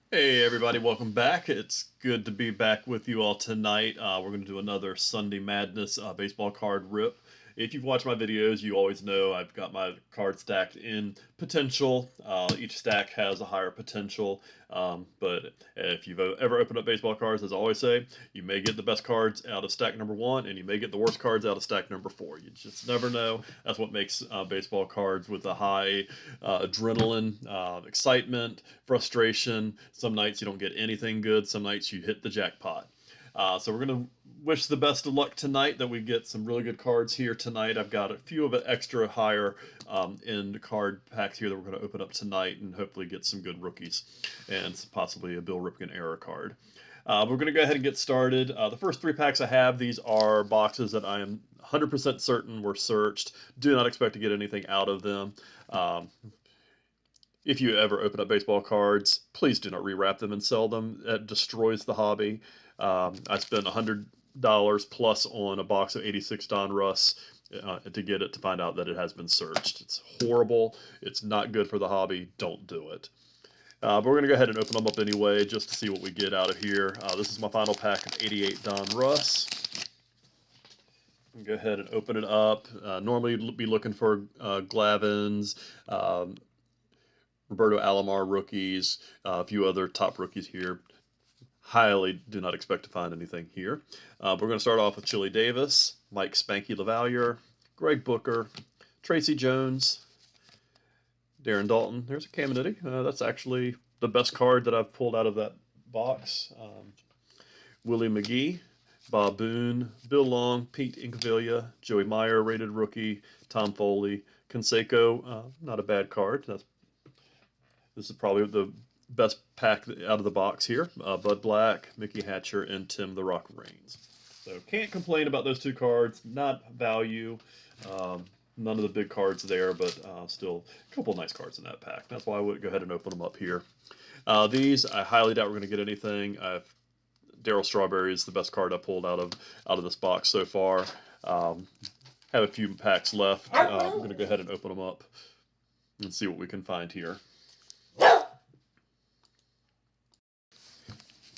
Hey everybody, welcome back. It's good to be back with you all tonight. We're going to do another Sunday Madness baseball card rip. If you've watched my videos, you always know I've got my cards stacked in potential. Each stack has a higher potential, but if you've ever opened up baseball cards, as I always say, you may get the best cards out of stack number one, and you may get the worst cards out of stack number four. You just never know. That's what makes baseball cards with a high adrenaline, excitement, frustration. Some nights you don't get anything good. Some nights you hit the jackpot. So we're going to wish the best of luck tonight that we get some really good cards here tonight. I've got a few of the extra higher end card packs here that we're going to open up tonight and hopefully get some good rookies and possibly a Bill Ripken error card. We're going to go ahead and get started. The first three packs I have, these are boxes that I am 100% certain were searched. Do not expect to get anything out of them. Um, if you ever open up baseball cards, please do not rewrap them and sell them. That destroys the hobby. I spent $100 plus on a box of 86 Donruss to get it to find out that it has been searched. It's horrible. It's not good for the hobby. Don't do it. But we're going to go ahead and open them up anyway just to see what we get out of here. This is my final pack of 88 Donruss. Go ahead and open it up. Normally, you'd be looking for Glavins, Roberto Alomar rookies, a few other top rookies here. Highly do not expect to find anything here. We're going to start off with Chili Davis, Mike Spanky LaValliere, Greg Booker, Tracy Jones, Darren Dalton. There's a Caminiti. That's actually the best card that I've pulled out of that box. Willie McGee, Bob Boone, Bill Long, Pete Incaviglia, Joey Meyer, rated rookie, Tom Foley, Canseco, not a bad card. This is probably the best pack out of the box here. Bud Black, Mickey Hatcher, and Tim the Rock Reigns. So can't complain about those two cards. Not value. Um, None of the big cards there, but still a couple of nice cards in that pack. That's why I would go ahead and open them up here. These, I highly doubt we're going to get anything. Daryl Strawberry is the best card I pulled out of this box so far. Have a few packs left. I'm going to go ahead and open them up and see what we can find here.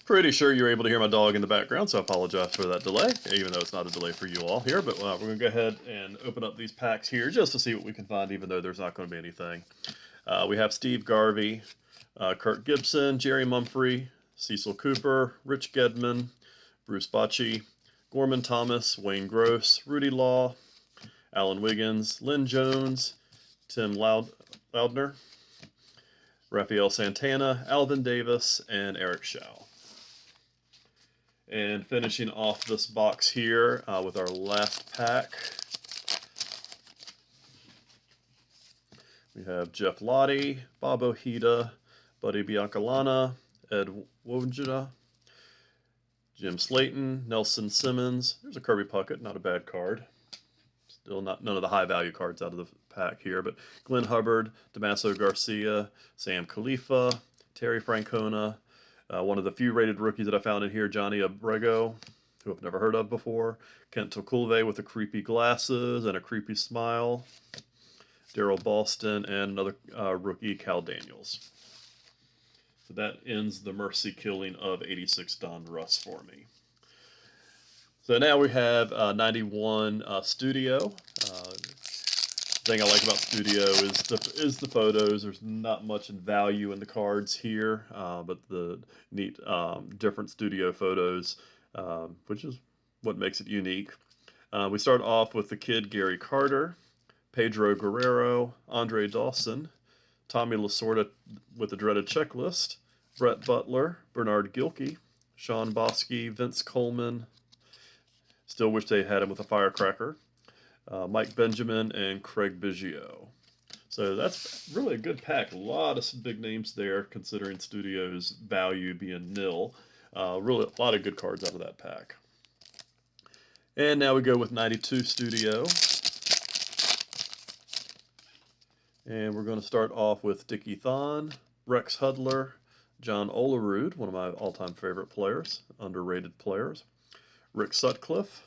Pretty sure you're able to hear my dog in the background, so I apologize for that delay, even though it's not a delay for you all here. But we're going to go ahead and open up these packs here just to see what we can find, even though there's not going to be anything. We have Steve Garvey, Kirk Gibson, Jerry Mumphrey, Cecil Cooper, Rich Gedman, Bruce Bochy, Gorman Thomas, Wayne Gross, Rudy Law, Alan Wiggins, Lynn Jones, Tim Loudner, Rafael Santana, Alvin Davis, and Eric Schau. And finishing off this box here with our last pack, we have Jeff Lottie, Bob Ojeda, Buddy Biancalana, Ed Wojda, Jim Slayton, Nelson Simmons. There's a Kirby Puckett, not a bad card. Still not none of the high value cards out of the pack here, but Glenn Hubbard, Damaso Garcia, Sam Khalifa, Terry Francona, one of the few rated rookies that I found in here, Johnny Abrego, who I've never heard of before. Kent Tokulve with the creepy glasses and a creepy smile. Daryl Boston and another rookie, Cal Daniels. So that ends the mercy killing of 86 Donruss for me. So now we have 91 Studio. Thing I like about Studio is the photos. There's not much value in the cards here, but the neat different Studio photos, which is what makes it unique. We start off with the kid Gary Carter, Pedro Guerrero, Andre Dawson, Tommy Lasorda with the dreaded checklist, Brett Butler, Bernard Gilkey, Sean Bosky, Vince Coleman. Still wish they had him with a firecracker. Mike Benjamin, and Craig Biggio. So that's really a good pack. A lot of big names there, considering Studio's value being nil. Really, a lot of good cards out of that pack. And now we go with 92 Studio. And we're going to start off with Dickie Thon, Rex Hudler, John Olerud, one of my all-time favorite players, underrated players, Rick Sutcliffe,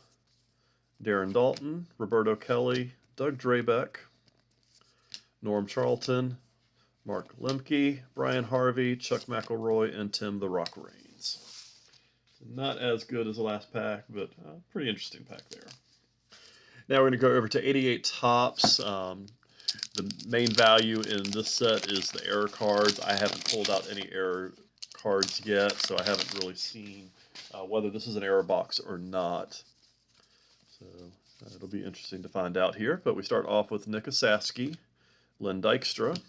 Darren Dalton, Roberto Kelly, Doug Drabeck, Norm Charlton, Mark Lemke, Brian Harvey, Chuck McElroy, and Tim the Rock Raines. Not as good as the last pack, but a pretty interesting pack there. Now we're going to go over to 88 Topps. The main value in this set is the error cards. I haven't pulled out any error cards yet, so I haven't really seen whether this is an error box or not. So it'll be interesting to find out here. But we start off with Nick Osaski, Len Dykstra,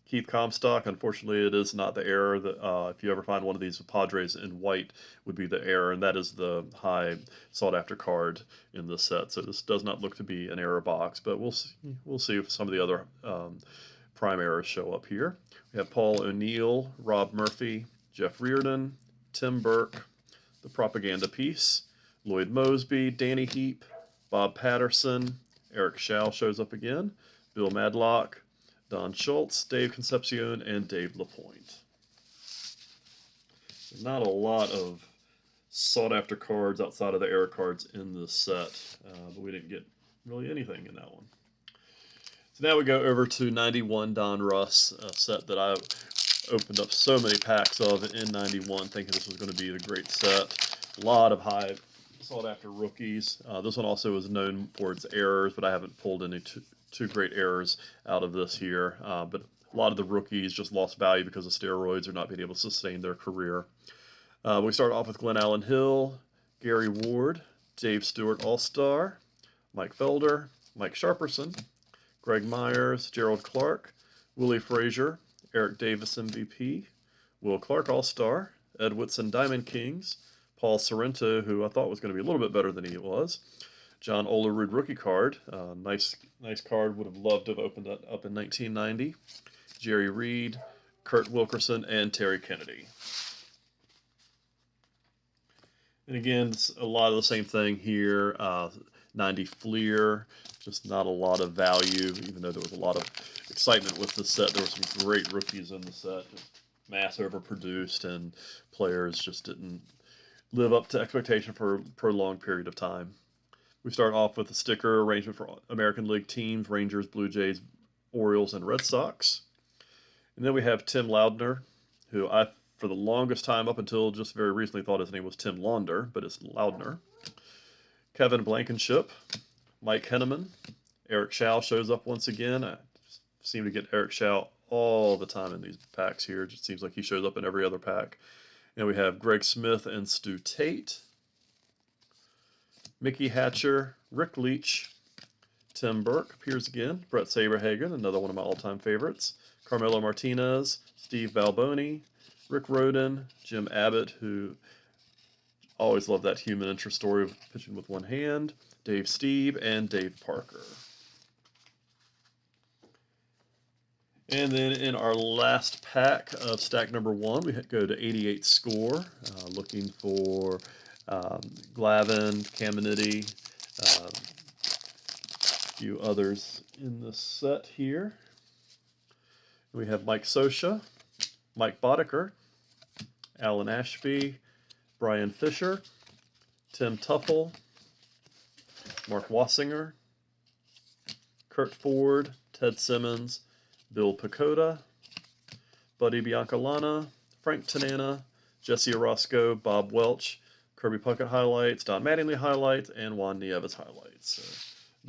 Keith Comstock. Unfortunately, it is not the error that if you ever find one of these Padres in white would be the error, and that is the high sought-after card in this set. So this does not look to be an error box, but we'll see if some of the other prime errors show up here. We have Paul O'Neill, Rob Murphy, Jeff Reardon, Tim Burke, The Propaganda Piece, Lloyd Mosby, Danny Heap, Bob Patterson, Eric Schau shows up again, Bill Madlock, Don Schultz, Dave Concepcion, and Dave LaPointe. Not a lot of sought-after cards outside of the error cards in this set, but we didn't get really anything in that one. So now we go over to 91 Donruss, a set that I opened up so many packs of in 91, thinking this was going to be the great set. A lot of high sought-after rookies. This one also is known for its errors, but I haven't pulled any two great errors out of this here. But a lot of the rookies just lost value because of steroids or not being able to sustain their career. We start off with Glenn Allen Hill, Gary Ward, Dave Stewart All-Star, Mike Felder, Mike Sharperson, Greg Myers, Gerald Clark, Willie Frazier, Eric Davis MVP, Will Clark All-Star, Ed Whitson Diamond Kings, Paul Sorrento, who I thought was going to be a little bit better than he was, John Olerud rookie card, nice card, would have loved to have opened that up in 1990, Jerry Reed, Kurt Wilkerson, and Terry Kennedy. And again, it's a lot of the same thing here. 90 Fleer, just not a lot of value, even though there was a lot of excitement with the set. There were some great rookies in the set, just mass overproduced, and players just didn't live up to expectation for a prolonged period of time. We start off with a sticker arrangement for American League teams, Rangers, Blue Jays, Orioles, and Red Sox. And then we have Tim Laudner, who I, for the longest time up until just very recently, thought his name was Tim Launder, but it's Laudner. Kevin Blankenship, Mike Henneman, Eric Schau shows up once again. I seem to get Eric Schau all the time in these packs here. It just seems like he shows up in every other pack. And we have Greg Smith and Stu Tate, Mickey Hatcher, Rick Leach, Tim Burke appears again, Brett Saberhagen, another one of my all-time favorites, Carmelo Martinez, Steve Balboni, Rick Rhoden, Jim Abbott, who always loved that human interest story of pitching with one hand, Dave Stieb, and Dave Parker. And then in our last pack of stack number 1, we go to 88 Score, looking for Glavine, Caminiti, a few others in the set here. We have Mike Scioscia, Mike Boddicker, Alan Ashby, Brian Fisher, Tim Tuffle, Mark Wassinger, Kurt Ford, Ted Simmons, Bill Pecota, Buddy Biancalana, Frank Tanana, Jesse Orosco, Bob Welch, Kirby Puckett highlights, Don Mattingly highlights, and Juan Nieves highlights. So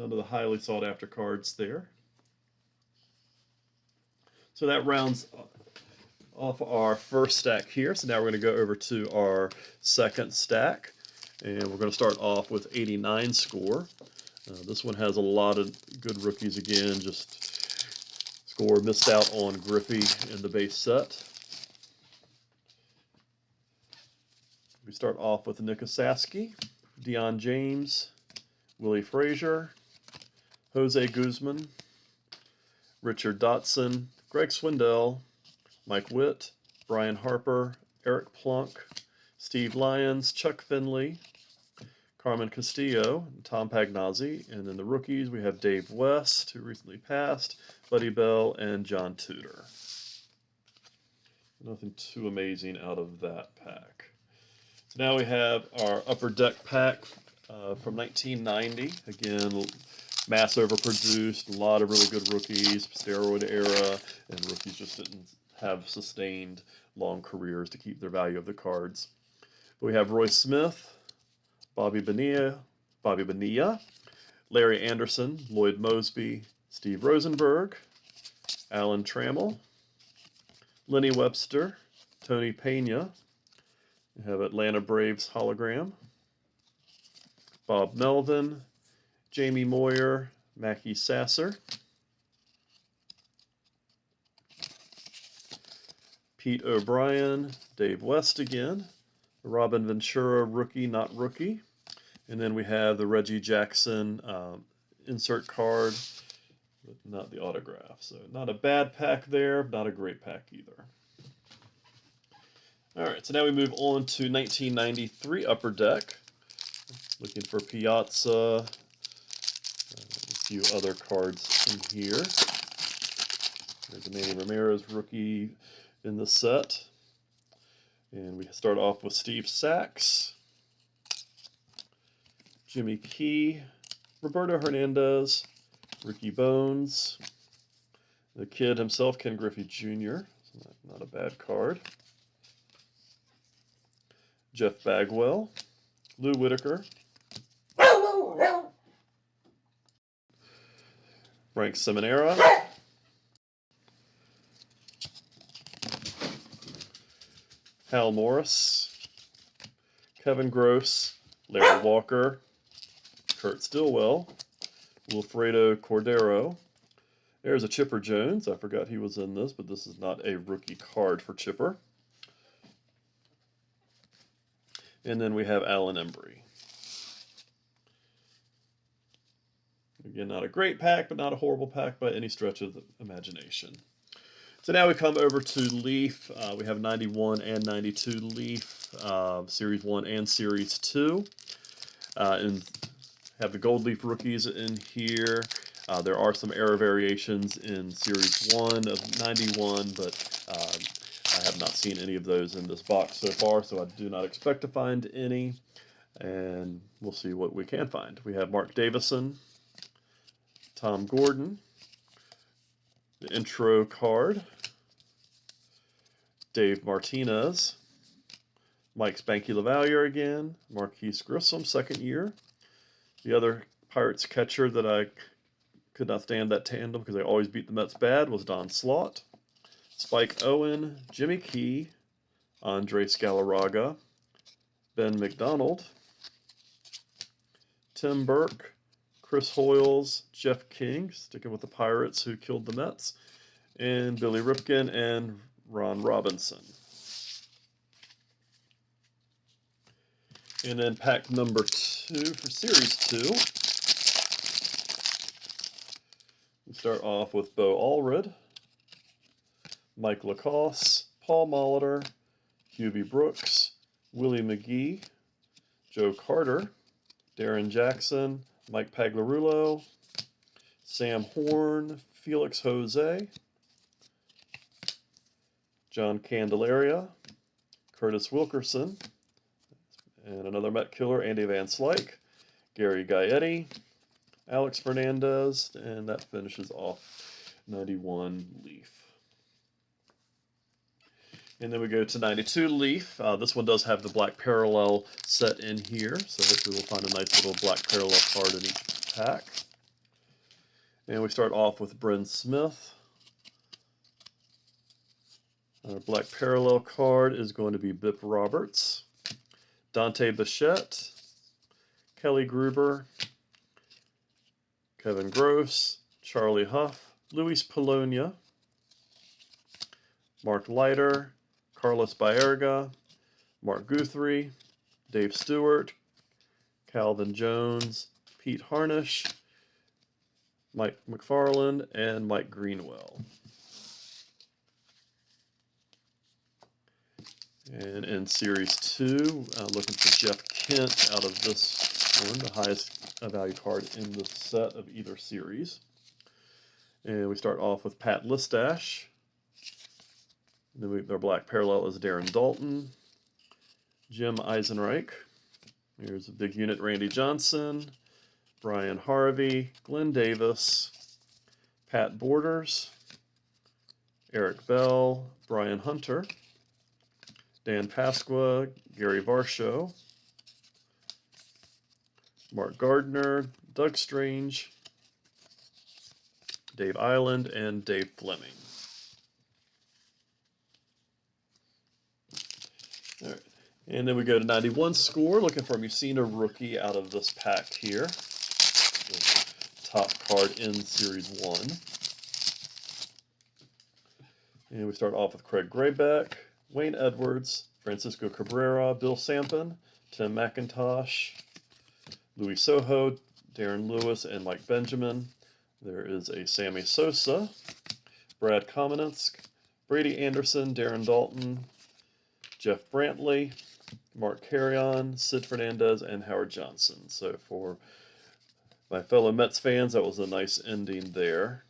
none of the highly sought after cards there. So that rounds off our first stack here. So now we're going to go over to our second stack, and we're going to start off with 89 Score. This one has a lot of good rookies again. Just Score missed out on Griffey in the base set. We start off with Nick Osaski, Deion James, Willie Frazier, Jose Guzman, Richard Dotson, Greg Swindell, Mike Witt, Brian Harper, Eric Plunk, Steve Lyons, Chuck Finley, Carmen Castillo, Tom Pagnozzi, and then the rookies we have Dave West, who recently passed, Buddy Bell, and John Tudor. Nothing too amazing out of that pack. So now we have our Upper Deck pack from 1990. Again, mass overproduced, a lot of really good rookies, steroid era, and rookies just didn't have sustained long careers to keep their value of the cards. We have Roy Smith, Bobby Bonilla, Larry Anderson, Lloyd Mosby, Steve Rosenberg, Alan Trammell, Lenny Webster, Tony Pena. We have Atlanta Braves hologram, Bob Melvin, Jamie Moyer, Mackie Sasser, Pete O'Brien, Dave West again, Robin Ventura, rookie, not rookie. And then we have the Reggie Jackson insert card, but not the autograph. So not a bad pack there, not a great pack either. All right, so now we move on to 1993 Upper Deck. Looking for Piazza, a few other cards in here. There's a Manny Ramirez rookie in the set. And we start off with Steve Sachs, Jimmy Key, Roberto Hernandez, Ricky Bones, the kid himself, Ken Griffey Jr., so not a bad card, Jeff Bagwell, Lou Whitaker, Frank Seminara, Hal Morris, Kevin Gross, Larry Walker, Kurt Stillwell, Wilfredo Cordero. There's a Chipper Jones. I forgot he was in this, but this is not a rookie card for Chipper. And then we have Alan Embry. Again, not a great pack, but not a horrible pack by any stretch of the imagination. So now we come over to Leaf. We have 91 and 92 Leaf, Series 1 and Series 2. And have the Gold Leaf rookies in here. There are some error variations in Series 1 of 91, but I have not seen any of those in this box so far, so I do not expect to find any. And we'll see what we can find. We have Mark Davison, Tom Gordon, the intro card, Dave Martinez, Mike Spanky LaValliere again, Marquise Grissom, second year. The other Pirates catcher that I could not stand that tandem because they always beat the Mets bad was Don Slaught, Spike Owen, Jimmy Key, Andres Galarraga, Ben McDonald, Tim Burke, Chris Hoyles, Jeff King, sticking with the Pirates who killed the Mets, and Billy Ripken and Ron Robinson. And then pack number 2 for Series 2. We start off with Bo Allred, Mike Lacoste, Paul Molitor, Hubie Brooks, Willie McGee, Joe Carter, Darren Jackson, Mike Pagliarulo, Sam Horn, Felix Jose, John Candelaria, Curtis Wilkerson, and another Met killer, Andy Van Slyke, Gary Gaetti, Alex Fernandez, and that finishes off 91 Leaf. And then we go to 92 Leaf. This one does have the black parallel set in here, so hopefully we'll find a nice little black parallel card in each pack. And we start off with Bryn Smith. Our black parallel card is going to be Bip Roberts, Dante Bichette, Kelly Gruber, Kevin Gross, Charlie Huff, Luis Polonia, Mark Leiter, Carlos Baerga, Mark Guthrie, Dave Stewart, Calvin Jones, Pete Harnish, Mike McFarland, and Mike Greenwell. And in Series 2, looking for Jeff Kent out of this one, the highest value card in the set of either series. And we start off with Pat Listash. And then our black parallel is Darren Dalton, Jim Eisenreich. Here's a big unit, Randy Johnson, Brian Harvey, Glenn Davis, Pat Borders, Eric Bell, Brian Hunter, Dan Pasqua, Gary Varsho, Mark Gardner, Doug Strange, Dave Island, and Dave Fleming. All right. And then we go to 91 score, looking for a Mussina rookie out of this pack here. The top card in Series 1. And we start off with Craig Graybeck, Wayne Edwards, Francisco Cabrera, Bill Sampson, Tim McIntosh, Louis Soho, Darren Lewis, and Mike Benjamin. There is a Sammy Sosa, Brad Kamenetsk, Brady Anderson, Darren Dalton, Jeff Brantley, Mark Carrion, Sid Fernandez, and Howard Johnson. So for my fellow Mets fans, that was a nice ending there.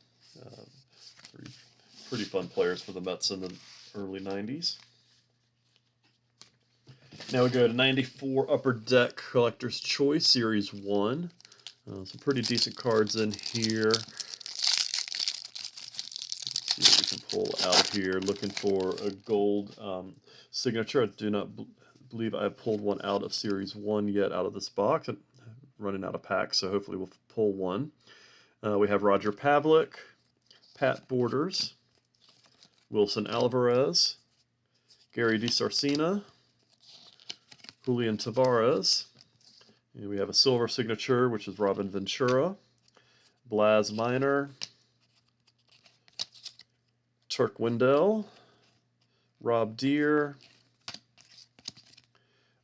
Pretty fun players for the Mets in the early 90s. Now we go to 94 Upper Deck Collector's Choice Series 1. Some pretty decent cards in here. Let's see what we can pull out here. Looking for a gold signature. I do not believe I've pulled one out of Series 1 yet out of this box. I'm running out of packs, so hopefully we'll pull one. We have Roger Pavlik, Pat Borders, Wilson Alvarez, Gary DiSarcina, Julian Tavares, and we have a silver signature, which is Robin Ventura, Blaz Minor, Turk Wendell, Rob Deere,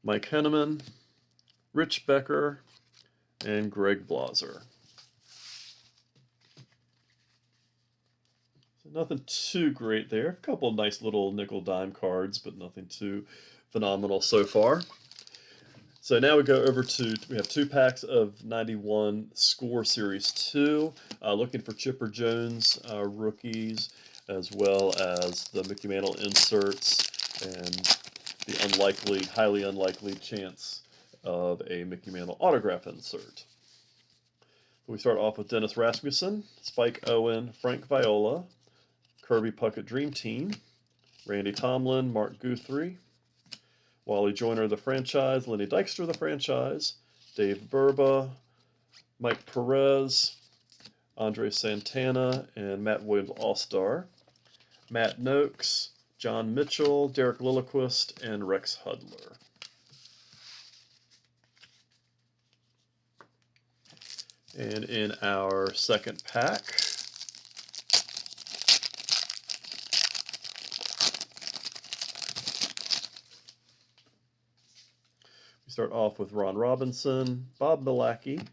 Mike Henneman, Rich Becker, and Greg Blaser. Nothing too great there. A couple of nice little nickel dime cards, but nothing too phenomenal so far. So now we go over to, we have 2 packs of 91 Score Series 2. Looking for Chipper Jones rookies, as well as the Mickey Mantle inserts, and the highly unlikely chance of a Mickey Mantle autograph insert. We start off with Dennis Rasmussen, Spike Owen, Frank Viola, Kirby Puckett Dream Team, Randy Tomlin, Mark Guthrie, Wally Joyner the franchise, Lenny Dykstra the franchise, Dave Burba, Mike Perez, Andre Santana, and Matt Williams All-Star, Matt Noakes, John Mitchell, Derek Lilliquist, and Rex Hudler. And in our second pack, we start off with Ron Robinson, Bob Milacki,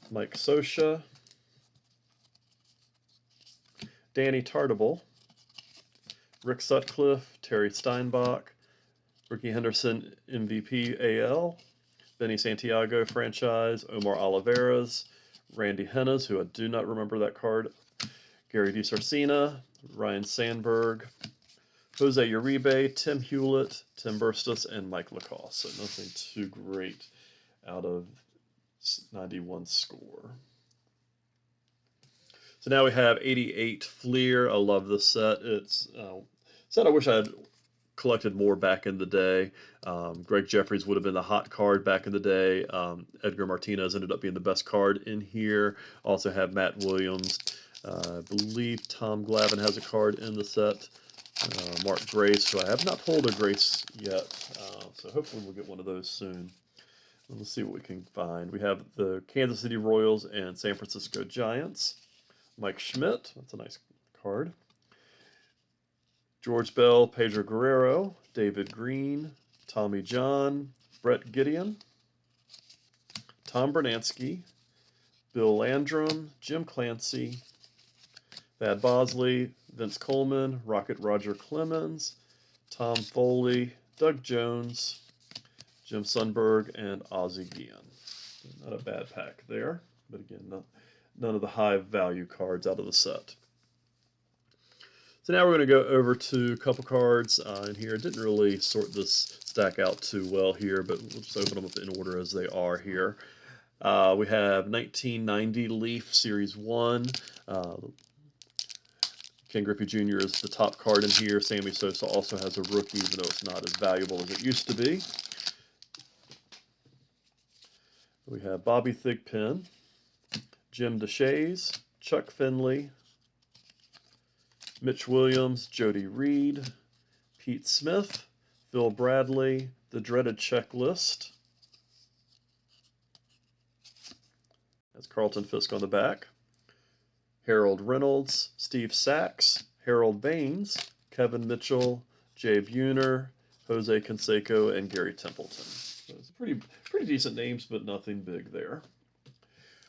Mike Scioscia, Danny Tartabull, Rick Sutcliffe, Terry Steinbach, Ricky Henderson MVP AL, Benny Santiago franchise, Omar Oliveras, Randy Hennes, who I do not remember that card, Gary DiSarcina, Ryan Sandberg, Jose Uribe, Tim Hewlett, Tim Burstus, and Mike Lacoste. So nothing too great out of 91 Score. So now we have 88 Fleer. I love this set. It's a set I wish I had collected more back in the day. Greg Jeffries would have been the hot card back in the day. Edgar Martinez ended up being the best card in here. Also have Matt Williams. I believe Tom Glavine has a card in the set. Mark Grace, who I have not pulled a Grace yet. So hopefully we'll get one of those soon. Let's see what we can find. We have the Kansas City Royals and San Francisco Giants. Mike Schmidt, that's a nice card. George Bell, Pedro Guerrero, David Green, Tommy John, Brett Gideon, Tom Bernansky, Bill Landrum, Jim Clancy, Thad Bosley, Vince Coleman, Rocket Roger Clemens, Tom Foley, Doug Jones, Jim Sundberg, and Ozzie Guillen. Not a bad pack there, but again, none of the high value cards out of the set. So now we're going to go over to a couple cards in here. Didn't really sort this stack out too well here, but we'll just open them up in order as they are here. We have 1990 Leaf Series 1. Ken Griffey Jr. is the top card in here. Sammy Sosa also has a rookie, even though it's not as valuable as it used to be. We have Bobby Thigpen, Jim DeShays, Chuck Finley, Mitch Williams, Jody Reed, Pete Smith, Phil Bradley, the dreaded checklist. That's Carlton Fisk on the back. Harold Reynolds, Steve Sachs, Harold Baines, Kevin Mitchell, Jay Buhner, Jose Canseco, and Gary Templeton. So it's pretty decent names, but nothing big there.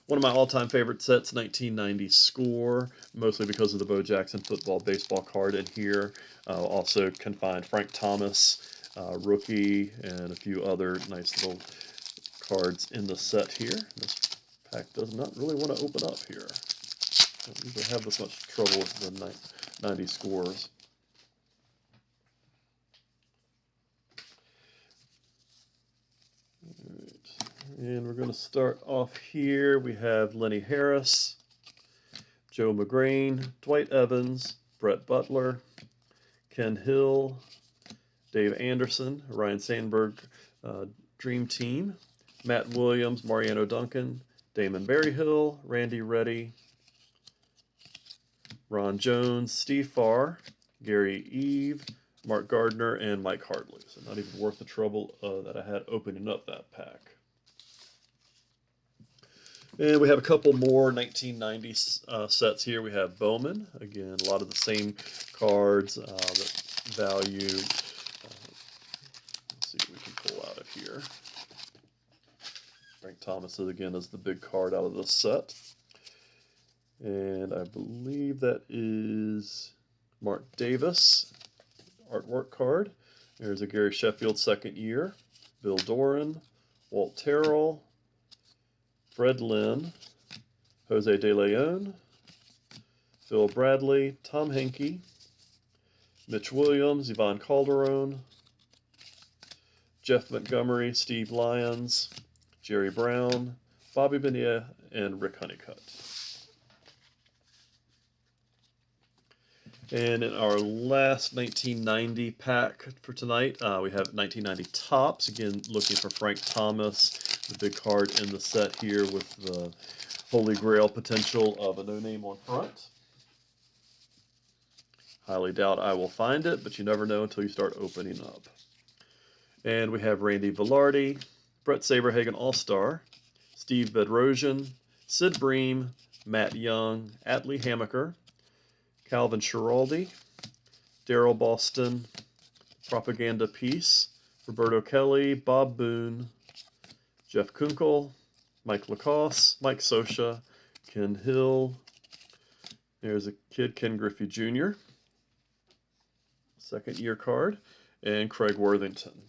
One of my all-time favorite sets, 1990 Score, mostly because of the Bo Jackson football baseball card in here. Also can find Frank Thomas, rookie, and a few other nice little cards in the set here. This pack does not really want to open up here. I don't usually have this much trouble with the 90 Scores. And we're going to start off here. We have Lenny Harris, Joe McGrain, Dwight Evans, Brett Butler, Ken Hill, Dave Anderson, Ryan Sandberg, Dream Team, Matt Williams, Mariano Duncan, Damon Berryhill, Randy Reddy, Ron Jones, Steve Farr, Gary Eve, Mark Gardner, and Mike Hardley. So not even worth the trouble that I had opening up that pack. And we have a couple more 1990 sets here. We have Bowman. Again, a lot of the same cards that value. Let's see what we can pull out of here. Frank Thomas, again, is the big card out of this set. And I believe that is Mark Davis, artwork card. There's a Gary Sheffield second year. Bill Doran, Walt Terrell, Fred Lynn, Jose De Leon, Phil Bradley, Tom Henke, Mitch Williams, Ivan Calderon, Jeff Montgomery, Steve Lyons, Jerry Brown, Bobby Bonilla, and Rick Honeycutt. And in our last 1990 pack for tonight, we have 1990 Topps. Again, looking for Frank Thomas, the big card in the set here with the holy grail potential of a no-name on front. Highly doubt I will find it, but you never know until you start opening up. And we have Randy Velarde, Brett Saberhagen All-Star, Steve Bedrosian, Sid Bream, Matt Young, Atlee Hammaker, Calvin Schiraldi, Daryl Boston, Propaganda Piece, Roberto Kelly, Bob Boone, Jeff Kunkel, Mike Lacoste, Mike Scioscia, Ken Hill. There's a kid, Ken Griffey Jr., second year card, and Craig Worthington.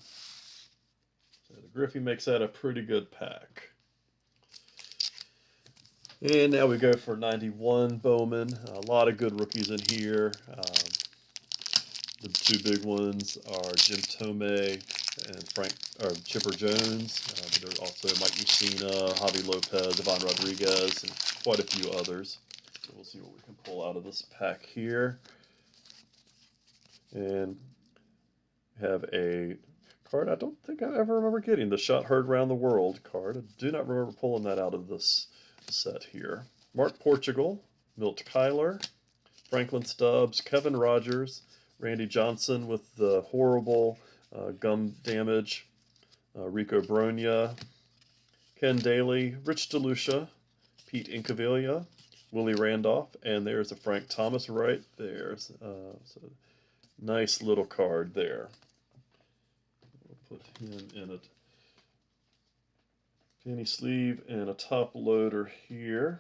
So the Griffey makes that a pretty good pack. And now we go for 91 Bowman. A lot of good rookies in here. The two big ones are Jim Thome and Chipper Jones. But there's also Mike Mussina, Javi Lopez, Ivan Rodriguez, and quite a few others. So we'll see what we can pull out of this pack here. And we have a card I don't think I ever remember getting, the Shot Heard Round the World card. I do not remember pulling that out of this set here. Mark Portugal, Milt Kyler, Franklin Stubbs, Kevin Rogers, Randy Johnson with the horrible gum damage, Rico Brogna, Ken Daly, Rich DeLucia, Pete Incaviglia, Willie Randolph, and there's a Frank Thomas right there. So nice little card there. We'll put him in a penny sleeve and a top loader here.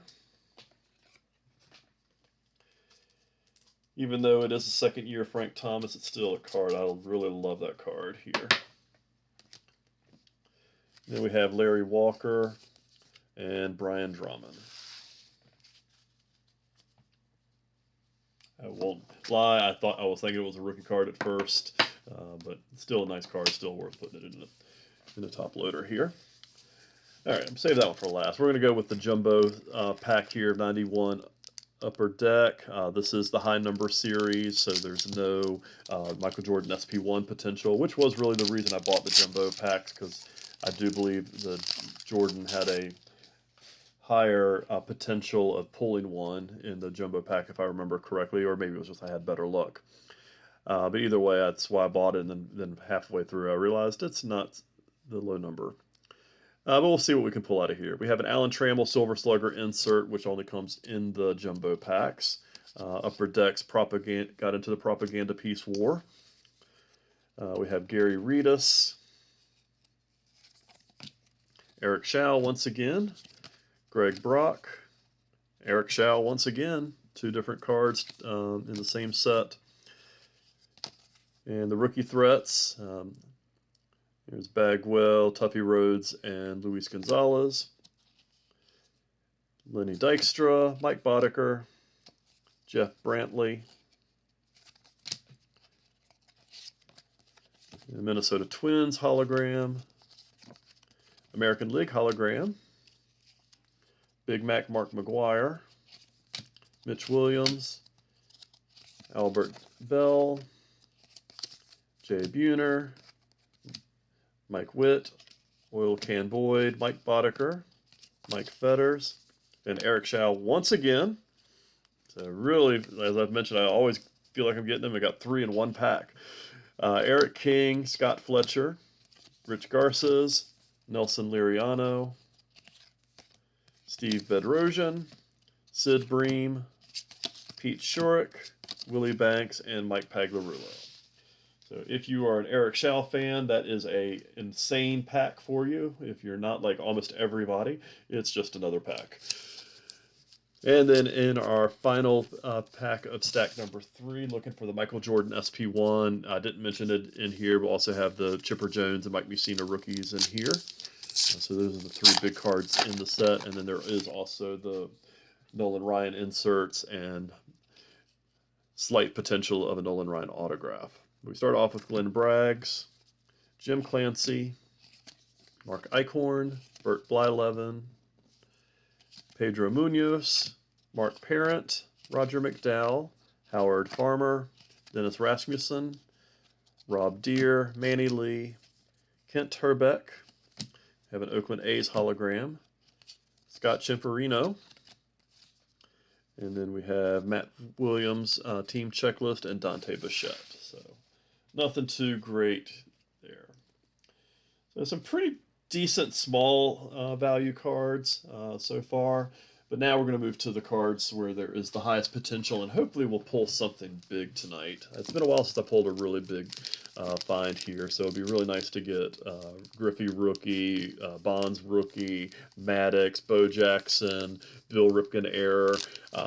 Even though it is a second year Frank Thomas, it's still a card. I really love that card here. Then we have Larry Walker and Brian Drummond. I won't lie, I was thinking it was a rookie card at first, but still a nice card, still worth putting it in the top loader here. All right, I'm saving that one for last. We're going to go with the jumbo pack here, 91 Upper Deck. This is the high number series, so there's no Michael Jordan SP1 potential, which was really the reason I bought the jumbo packs, because I do believe that Jordan had a higher potential of pulling one in the jumbo pack, if I remember correctly, or maybe it was just I had better luck. But either way, that's why I bought it, and then halfway through I realized it's not the low number. But we'll see what we can pull out of here. We have an Alan Trammell Silver Slugger insert, which only comes in the jumbo packs. Upper Decks propaganda, got into the propaganda piece war. We have Gary Redus, Eric Schau once again, Greg Brock, Eric Schau once again, two different cards in the same set. And the rookie threats, here's Bagwell, Tuffy Rhodes, and Luis Gonzalez. Lenny Dykstra, Mike Boddicker, Jeff Brantley. The Minnesota Twins hologram. American League hologram. Big Mac Mark McGwire. Mitch Williams. Albert Bell. Jay Buhner. Mike Witt, Oil Can Boyd, Mike Boddicker, Mike Fetters, and Eric Schau once again. So really, as I've mentioned, I always feel like I'm getting them. I got 3 in one pack. Eric King, Scott Fletcher, Rich Garces, Nelson Liriano, Steve Bedrosian, Sid Bream, Pete Shorrock, Willie Banks, and Mike Pagliarulo. So if you are an Eric Schau fan, that is a insane pack for you. If you're not like almost everybody, it's just another pack. And then in our final pack of stack number 3, looking for the Michael Jordan SP1. I didn't mention it in here, but also have the Chipper Jones and Mike Mussina rookies in here. So those are the 3 big cards in the set. And then there is also the Nolan Ryan inserts and slight potential of a Nolan Ryan autograph. We start off with Glenn Braggs, Jim Clancy, Mark Eichhorn, Bert Blyleven, Pedro Munoz, Mark Parent, Roger McDowell, Howard Farmer, Dennis Rasmussen, Rob Deere, Manny Lee, Kent Herbeck, have an Oakland A's hologram, Scott Chimperino, and then we have Matt Williams, Team Checklist, and Dante Bichette. So nothing too great there. So some pretty decent small value cards so far. But now we're going to move to the cards where there is the highest potential, and hopefully we'll pull something big tonight. It's been a while since I pulled a really big find here, so it'd be really nice to get Griffey rookie, Bonds rookie, Maddox, Bo Jackson, Bill Ripken error.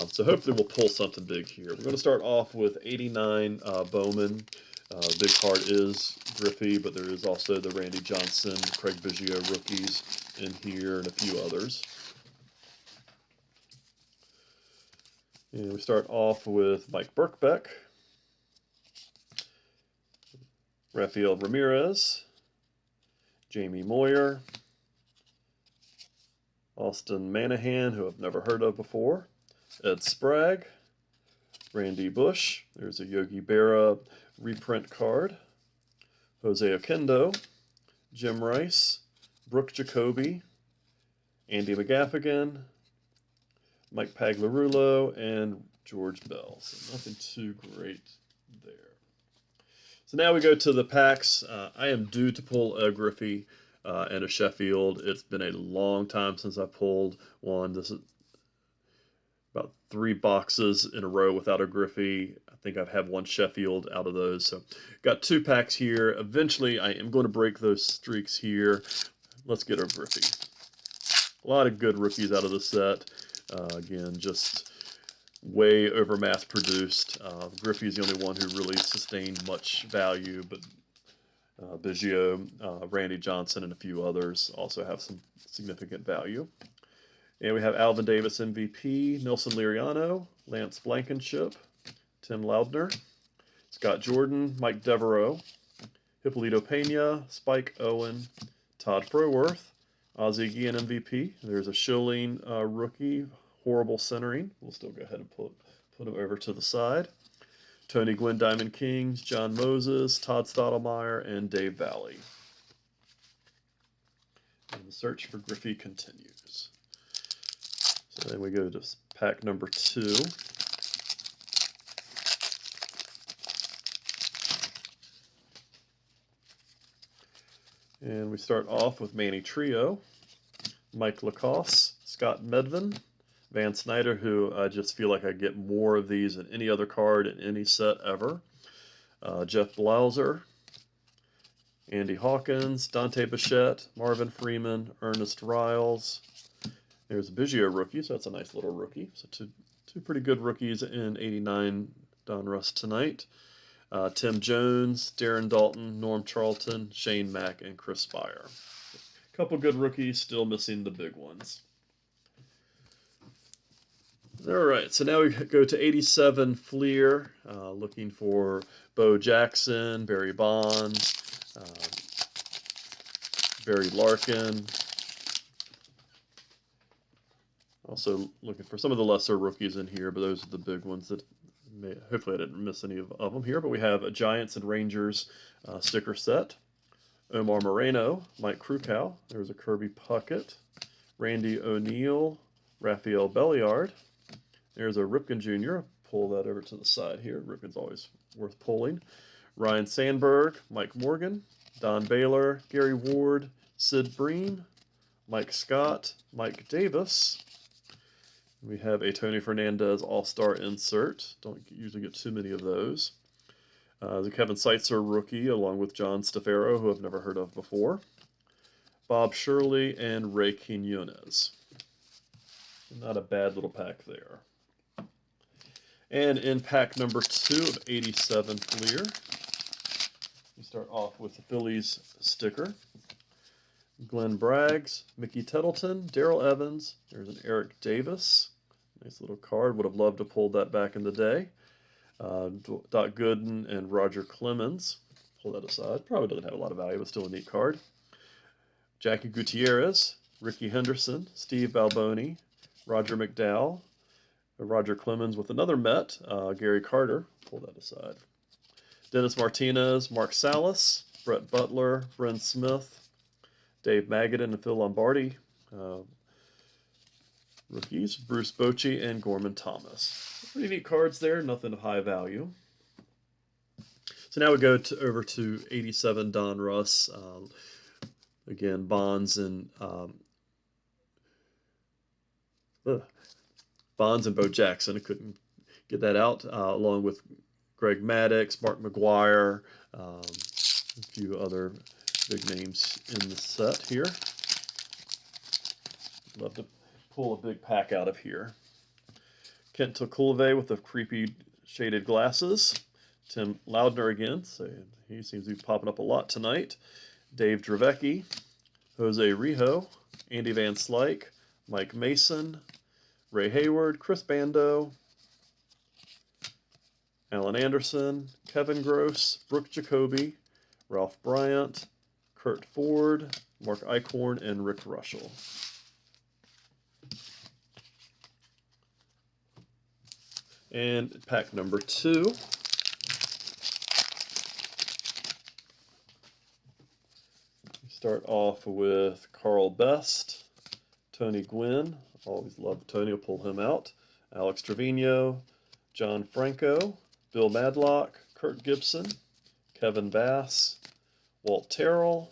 So hopefully we'll pull something big here. We're going to start off with 89 Bowman. Big card is Griffey, but there is also the Randy Johnson, Craig Biggio rookies in here, and a few others. And we start off with Mike Birkbeck, Rafael Ramirez, Jamie Moyer, Austin Manahan, who I've never heard of before, Ed Sprague, Randy Bush, there's a Yogi Berra reprint card, Jose Oquendo, Jim Rice, Brooke Jacoby, Andy McGaffigan, Mike Pagliarulo, and George Bell. So nothing too great there. So now we go to the packs. I am due to pull a Griffey and a Sheffield. It's been a long time since I pulled one. This is about 3 boxes in a row without a Griffey. I think I've had one Sheffield out of those. So got 2 packs here. Eventually I am going to break those streaks here. Let's get a Griffey. A lot of good rookies out of the set. Again, just way over mass produced. Griffey is the only one who really sustained much value, but Biggio, Randy Johnson, and a few others also have some significant value. And we have Alvin Davis MVP, Nelson Liriano, Lance Blankenship, Tim Loudner, Scott Jordan, Mike Devereaux, Hippolito Pena, Spike Owen, Todd Froworth, Ozzie Guillen MVP. There's a Schilling rookie, horrible centering. We'll still go ahead and put him over to the side. Tony Gwynn Diamond Kings, John Moses, Todd Stottlemyre, and Dave Valley. And the search for Griffey continues. So then we go to pack number 2. And we start off with Manny Trio, Mike Lacoste, Scott Medvin, Van Snyder, who I just feel like I get more of these than any other card in any set ever, Jeff Blauser, Andy Hawkins, Dante Bichette, Marvin Freeman, Ernest Riles. There's a Biggio rookie, so that's a nice little rookie. So two pretty good rookies in 89 Donruss tonight. Tim Jones, Darren Dalton, Norm Charlton, Shane Mack, and Chris Spire. A couple good rookies, still missing the big ones. All right, so now we go to 87 Fleer, looking for Bo Jackson, Barry Bonds, Barry Larkin. Also looking for some of the lesser rookies in here, but those are the big ones that hopefully I didn't miss any of them here. But we have a Giants and Rangers sticker set. Omar Moreno, Mike Krukow. There's a Kirby Puckett. Randy O'Neill, Rafael Belliard. There's a Ripken Jr. Pull that over to the side here. Ripken's always worth pulling. Ryan Sandberg, Mike Morgan, Don Baylor, Gary Ward, Sid Bream, Mike Scott, Mike Davis. We have a Tony Fernandez All-Star insert. Don't usually get too many of those. The Kevin Seitzer rookie, along with John Stefero, who I've never heard of before. Bob Shirley and Ray Quinones. Not a bad little pack there. And in pack number 2 of 87 Fleer, we start off with the Phillies sticker. Glenn Braggs, Mickey Tettleton, Darrell Evans. There's an Eric Davis. Nice little card. Would have loved to pull that back in the day. Doc Gooden and Roger Clemens. Pull that aside. Probably doesn't have a lot of value, but still a neat card. Jackie Gutierrez, Ricky Henderson, Steve Balboni, Roger McDowell, Roger Clemens with another Met, Gary Carter. Pull that aside. Dennis Martinez, Mark Salas, Brett Butler, Bryn Smith, Dave Magadan and Phil Lombardi, rookies, Bruce Bochy and Gorman Thomas. Pretty neat cards there, nothing of high value. So now we go over to 87 Donruss. Again, Bonds and Bo Jackson. I couldn't get that out, along with Greg Maddux, Mark McGwire, a few other big names in the set here. Love to pull a big pack out of here. Kent Tekulve with the creepy shaded glasses. Tim Loudner again, so he seems to be popping up a lot tonight. Dave Dravecky, Jose Rijo, Andy Van Slyke, Mike Mason, Ray Hayward, Chris Bando, Alan Anderson, Kevin Gross, Brooke Jacoby, Ralph Bryant, Kurt Ford, Mark Eichhorn, and Rick Russell. And pack number 2. We start off with Carl Best, Tony Gwynn. Always love Tony, I'll pull him out. Alex Trevino, John Franco, Bill Madlock, Kurt Gibson, Kevin Bass, Walt Terrell,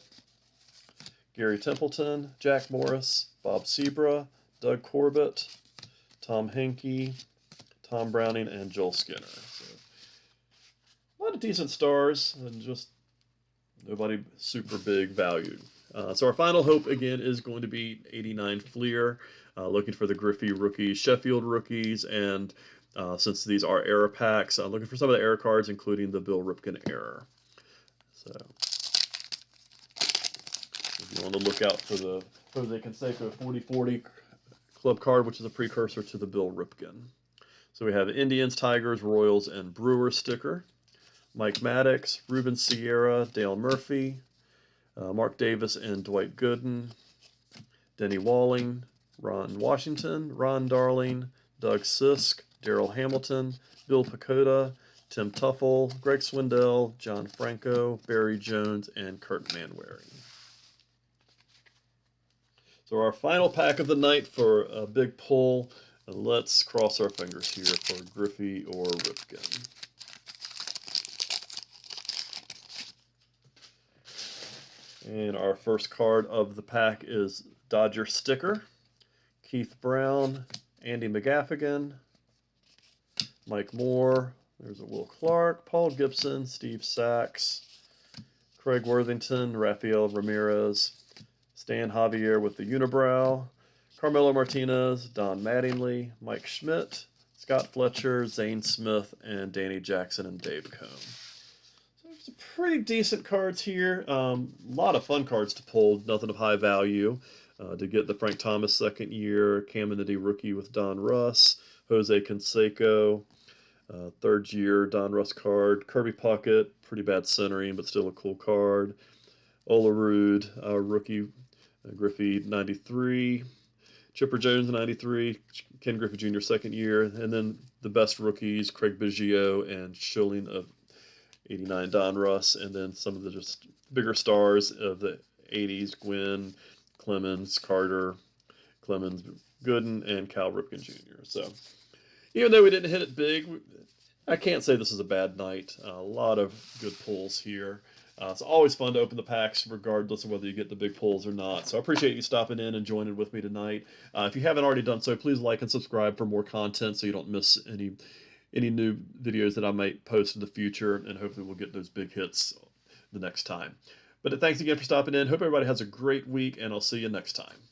Gary Templeton, Jack Morris, Bob Sebra, Doug Corbett, Tom Henke, Tom Browning, and Joel Skinner. So, a lot of decent stars, and just nobody super big value. So our final hope, again, is going to be 89 Fleer, looking for the Griffey rookies, Sheffield rookies, and since these are error packs, looking for some of the error cards, including the Bill Ripken error. So if you want to look out for the Jose Canseco 40-40 club card, which is a precursor to the Bill Ripken. So we have Indians, Tigers, Royals, and Brewers sticker. Mike Maddux, Ruben Sierra, Dale Murphy, Mark Davis, and Dwight Gooden. Denny Walling, Ron Washington, Ron Darling, Doug Sisk, Daryl Hamilton, Bill Pacoda, Tim Tuffle, Greg Swindell, John Franco, Barry Jones, and Kurt Manwaring. So our final pack of the night for a big pull. And let's cross our fingers here for Griffey or Ripken. And our first card of the pack is Dodger Sticker. Keith Brown, Andy McGaffigan, Mike Moore, there's a Will Clark, Paul Gibson, Steve Sachs, Craig Worthington, Rafael Ramirez, Stan Javier with the unibrow, Carmelo Martinez, Don Mattingly, Mike Schmidt, Scott Fletcher, Zane Smith, and Danny Jackson and Dave Cone. So some pretty decent cards here. A lot of fun cards to pull, nothing of high value. To get the Frank Thomas second year, Caminiti rookie with Don Russ, Jose Canseco, third year Don Russ card, Kirby Puckett, pretty bad centering, but still a cool card. Olerud, rookie, Griffey 93, Chipper Jones 93, Ken Griffey Jr. second year, and then the best rookies, Craig Biggio and Schilling of 89 Don Russ, and then some of the just bigger stars of the 80s, Gwynn, Clemens, Carter, Clemens, Gooden, and Cal Ripken Jr. So even though we didn't hit it big, I can't say this is a bad night. A lot of good pulls here. It's always fun to open the packs regardless of whether you get the big pulls or not. So I appreciate you stopping in and joining with me tonight. If you haven't already done so, please like and subscribe for more content so you don't miss any new videos that I might post in the future, and hopefully we'll get those big hits the next time. But thanks again for stopping in. Hope everybody has a great week, and I'll see you next time.